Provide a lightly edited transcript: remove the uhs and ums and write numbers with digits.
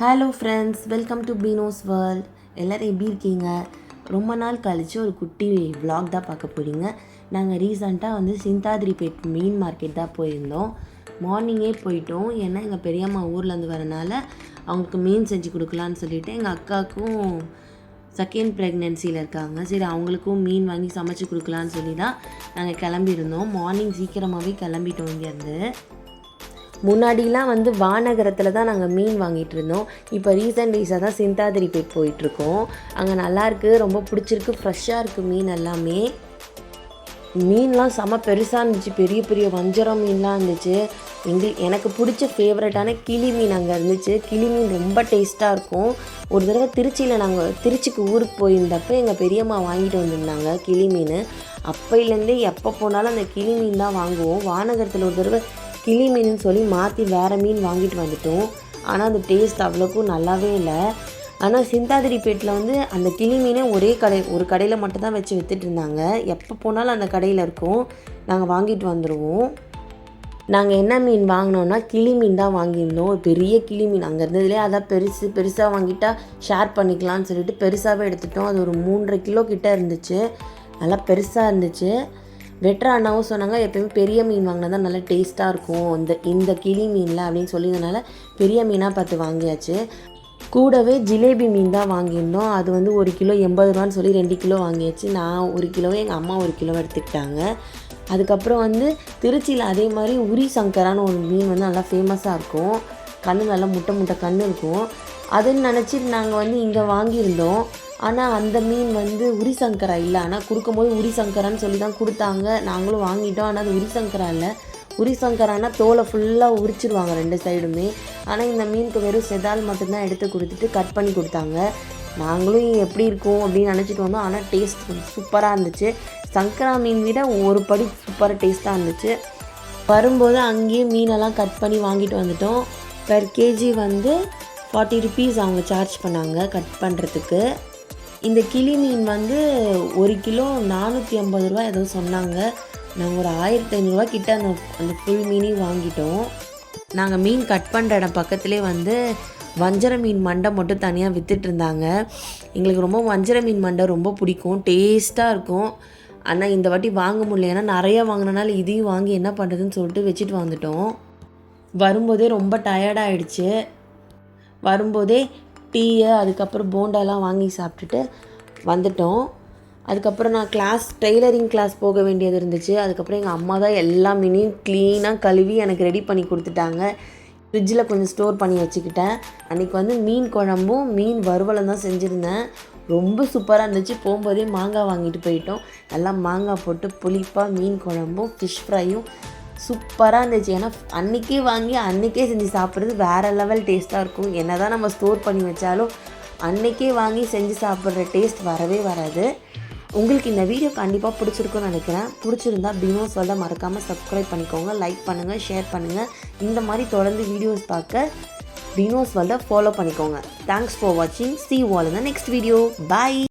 Hello friends, welcome to Beeno's world. எல்லோரும் எப்படி இருக்கீங்க? ரொம்ப நாள் கழித்து ஒரு குட்டி vlog தான் பார்க்க போகிறீங்க. நாங்கள் ரீசெண்டாக சிந்தாதிரிப்பேட் மீன் மார்க்கெட் தான் போயிருந்தோம். மார்னிங்கே போயிட்டோம். ஏன்னா எங்கள் பெரியம்மா ஊர்லேருந்து வரனால அவங்களுக்கு மீன் செஞ்சு கொடுக்கலான்னு சொல்லிவிட்டு எங்கள் அக்காவுக்கும் செகண்ட் ப்ரெக்னென்சியில் இருக்காங்க. சரி, அவங்களுக்கும் மீன் வாங்கி சமைச்சு கொடுக்கலான்னு சொல்லி தான் நாங்கள் கிளம்பியிருந்தோம். மார்னிங் சீக்கிரமாகவே கிளம்பிட்டோம் இங்கேருந்து. முன்னாடிலாம் வானகரத்தில் தான் நாங்கள் மீன் வாங்கிட்டு இருந்தோம். இப்போ ரீசெண்ட் டேஸாக தான் சிந்தாதிரிப்பேட் போயிட்டுருக்கோம். அங்கே நல்லாயிருக்கு, ரொம்ப பிடிச்சிருக்கு, ஃப்ரெஷ்ஷாக இருக்குது மீன் எல்லாமே. மீன்லாம் செம பெருசாக இருந்துச்சு, பெரிய பெரிய வஞ்சரம் மீன்லாம் இருந்துச்சு. எனக்கு பிடிச்ச ஃபேவரட்டான கிளி மீன் அங்கே இருந்துச்சு. கிளி மீன் ரொம்ப டேஸ்ட்டாக இருக்கும். ஒரு தடவை திருச்சிக்கு ஊருக்கு போயிருந்தப்போ எங்கள் பெரியம்மா வாங்கிட்டு வந்திருந்தாங்க கிளி மீன். அப்போலேருந்தே எப்போ போனாலும் அந்த கிளி மீன் தான் வாங்குவோம். வானகரத்தில் ஒரு தடவை கிளி மீன் சொல்லி மாற்றி வேறு மீன் வாங்கிட்டு வந்துட்டோம். ஆனால் அந்த டேஸ்ட் அவ்வளோக்கும் நல்லாவே இல்லை. ஆனால் சிந்தாதிரிப்பேட்டில் அந்த கிளி மீனை ஒரு கடையில் மட்டும்தான் வச்சு விற்றுட்டு இருந்தாங்க. எப்போ போனாலும் அந்த கடையில் இருக்கும், நாங்கள் வாங்கிட்டு வந்துடுவோம். நாங்கள் என்ன மீன் வாங்கினோன்னா கிளி மீன் தான் வாங்கியிருந்தோம். ஒரு பெரிய கிளி மீன் அங்கே இருந்ததுலேயே அதான் பெருசாக வாங்கிட்டா ஷேர் பண்ணிக்கலாம்னு சொல்லிட்டு பெருசாகவே எடுத்துட்டோம். அது ஒரு 3.5 கிலோ கிட்டே இருந்துச்சு, நல்லா பெருசாக இருந்துச்சு. வெட்டுற அண்ணாவும் சொன்னாங்க, எப்போயுமே பெரிய மீன் வாங்கினா தான் நல்லா டேஸ்ட்டாக இருக்கும் இந்த கிளி மீனில் அப்படின்னு சொல்லியிருந்தனால பெரிய மீனாக பார்த்து வாங்கியாச்சு. கூடவே ஜிலேபி மீன் தான் வாங்கியிருந்தோம். அது 1 கிலோ 80 ரூபான்னு சொல்லி 2 கிலோ வாங்கியாச்சு. நான் 1 கிலோவே எங்கள் அம்மா 1 கிலோ எடுத்துக்கிட்டாங்க. அதுக்கப்புறம் திருச்சியில் அதே மாதிரி உரி சங்கரான்னு ஒரு மீன் நல்லா ஃபேமஸாக இருக்கும். கண் நல்லா முட்டை கண் இருக்கும். அதுன்னு நினச்சிட்டு நாங்கள் இங்கே வாங்கியிருந்தோம். ஆனால் அந்த மீன் உரி சங்கரா இல்லை. ஆனால் கொடுக்கும்போது உரி சங்கரான்னு சொல்லி தான் கொடுத்தாங்க. நாங்களும் வாங்கிட்டோம். ஆனால் அது உரி சங்கரா இல்லை. உரி சங்கரானா தோலை ஃபுல்லாக உரிச்சிடுவாங்க 2 சைடுமே. ஆனால் இந்த மீனுக்கு வெறும் செதால் மட்டும்தான் எடுத்து கொடுத்துட்டு கட் பண்ணி கொடுத்தாங்க. நாங்களும் எப்படி இருக்கும் அப்படின்னு நினச்சிட்டு வந்தோம். ஆனால் டேஸ்ட் சூப்பராக இருந்துச்சு. சங்கரா மீன் விட ஒரு படி சூப்பராக டேஸ்ட்டாக இருந்துச்சு. வரும்போது அங்கேயே மீனெல்லாம் கட் பண்ணி வாங்கிட்டு வந்துட்டோம். பெர் கேஜி 40 ருபீஸ் அவங்க சார்ஜ் பண்ணாங்க கட் பண்ணுறதுக்கு. இந்த கிளி மீன் 1 கிலோ 450 ரூபா ஏதோ சொன்னாங்க. நாங்கள் ஒரு 1500 கிட்ட அந்த ஃபுல் மீனையும் வாங்கிட்டோம். நாங்கள் மீன் கட் பண்ணுற இடம் பக்கத்துலேயே வஞ்சர மீன் மண்டை மட்டும் தனியாக விற்றுட்டு இருந்தாங்க. எங்களுக்கு ரொம்ப வஞ்சர மீன் மண்டை ரொம்ப பிடிக்கும், டேஸ்ட்டாக இருக்கும். ஆனால் இந்த வாட்டி வாங்க முடியல, ஏன்னா நிறையா வாங்கினால இதையும் வாங்கி என்ன பண்ணுறதுன்னு சொல்லிட்டு வச்சுட்டு வந்துட்டோம். வரும்போதே ரொம்ப டயர்டாகிடுச்சு. வரும்போதே டீயை அதுக்கப்புறம் போண்டாலாம் வாங்கி சாப்பிட்டுட்டு வந்துட்டோம். அதுக்கப்புறம் நான் டெய்லரிங் கிளாஸ் போக வேண்டியது இருந்துச்சு. அதுக்கப்புறம் எங்கள் அம்மா தான் எல்லா மீனையும் க்ளீனாக கழுவி எனக்கு ரெடி பண்ணி கொடுத்துட்டாங்க. ஃப்ரிட்ஜில் கொஞ்சம் ஸ்டோர் பண்ணி வச்சுக்கிட்டேன். அன்றைக்கி மீன் குழம்பும் மீன் வறுவலும் தான் செஞ்சுருந்தேன். ரொம்ப சூப்பராக இருந்துச்சு. போகும்போதே மாங்காய் வாங்கிட்டு போயிட்டோம். நல்லா மாங்காய் போட்டு புளிப்பாக மீன் குழம்பும் ஃபிஷ் ஃப்ரையும் சூப்பராக இருந்துச்சு. ஏன்னா அன்றைக்கே வாங்கி அன்றைக்கே செஞ்சு சாப்பிட்றது வேறு லெவல் டேஸ்ட்டாக இருக்கும். என்ன தான் நம்ம ஸ்டோர் பண்ணி வச்சாலும் அன்றைக்கே வாங்கி செஞ்சு சாப்பிட்ற டேஸ்ட் வரவே வராது. உங்களுக்கு இந்த வீடியோ கண்டிப்பாக பிடிச்சிருக்குன்னு நினைக்கிறேன். பிடிச்சிருந்தா பீனோஸ் வேர்ல்டை மறக்காமல் சப்ஸ்கிரைப் பண்ணிக்கோங்க, லைக் பண்ணுங்கள், ஷேர் பண்ணுங்கள். இந்த மாதிரி தொடர்ந்து வீடியோஸ் பார்க்க பீனோஸ் வேர்ல்டை ஃபாலோ பண்ணிக்கோங்க. தேங்க்ஸ் ஃபார் வாட்சிங். See you all in the next video. Bye.